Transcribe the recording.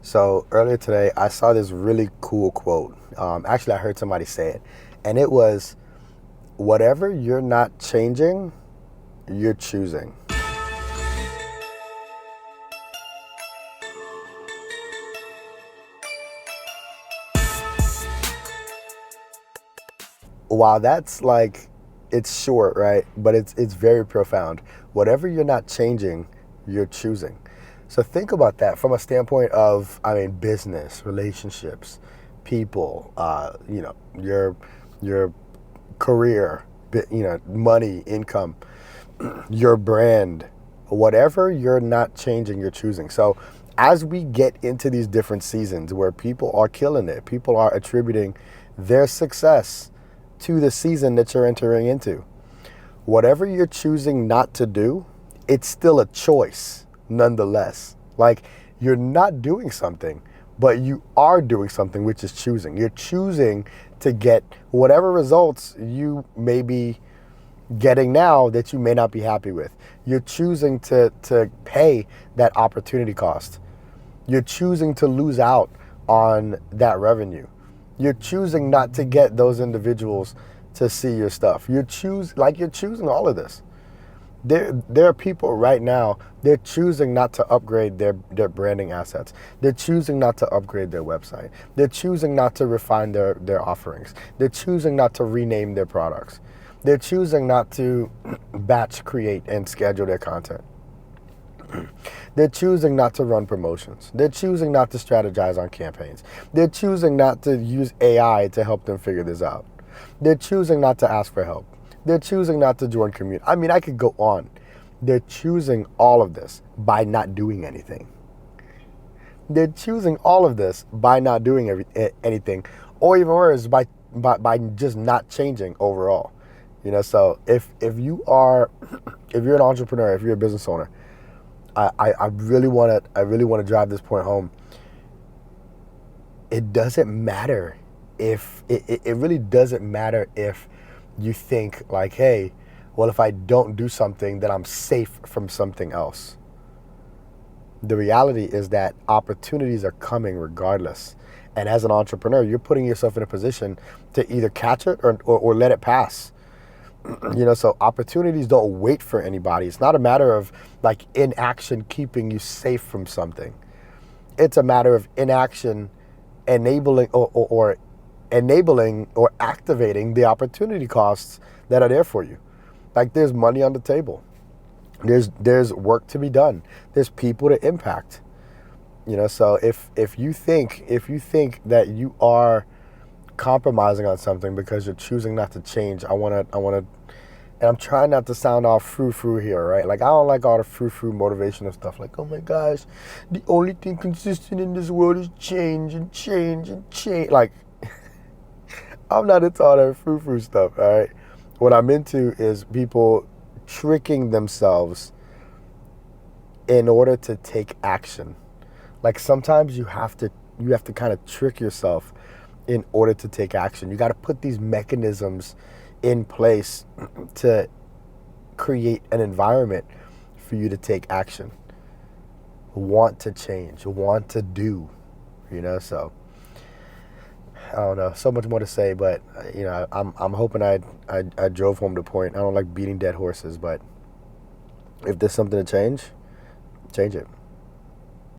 So earlier today, I saw this really cool quote. Actually, I heard somebody say it, and it was, "Whatever you're not changing, you're choosing." While that's like, it's short, right? But it's very profound. Whatever you're not changing, you're choosing. So think about that from a standpoint of, I mean, business, relationships, people, your career, money, income, your brand, whatever you're not changing, you're choosing. So as we get into these different seasons where people are killing it, people are attributing their success to the season that you're entering into. Whatever you're choosing not to do, it's still a choice nonetheless. Like, you're not doing something, but you are doing something, which is choosing. You're choosing to get whatever results you may be getting now that you may not be happy with. You're choosing to pay that opportunity cost. You're choosing to lose out on that revenue. You're choosing not to get those individuals to see your stuff. You're choosing all of this. There are people right now, they're choosing not to upgrade their branding assets. They're choosing not to upgrade their website. They're choosing not to refine their offerings. They're choosing not to rename their products. They're choosing not to batch create and schedule their content. They're choosing not to run promotions. They're choosing not to strategize on campaigns. They're choosing not to use AI to help them figure this out. They're choosing not to ask for help. They're choosing not to join community. I mean, I could go on. They're choosing all of this by not doing anything. They're choosing all of this by not doing anything, or even worse, by just not changing overall. So if you are, if you're an entrepreneur, if you're a business owner, I really want to drive this point home. It doesn't matter if it really doesn't matter if you think like, hey, well, if I don't do something, then I'm safe from something else. The reality is that opportunities are coming regardless. And as an entrepreneur, you're putting yourself in a position to either catch it or let it pass. So opportunities don't wait for anybody. It's not a matter of like inaction keeping you safe from something. It's a matter of inaction enabling or enabling or activating the opportunity costs that are there for you. Like, there's money on the table. There's work to be done. There's people to impact. So if you think that you are compromising on something because you're choosing not to change, I wanna and I'm trying not to sound all frou-frou here, right? Like, I don't like all the frou-frou motivational stuff. Like, oh my gosh, the only thing consistent in this world is change and change and change. Like, I'm not into all that frou-frou stuff, all right? What I'm into is people tricking themselves in order to take action. Like, sometimes you have to kind of trick yourself in order to take action. You got to put these mechanisms in place to create an environment for you to take action, want to change, want to do, so I don't know, so much more to say, but I'm hoping I drove home the point. I don't like beating dead horses, but if there's something to change, change it.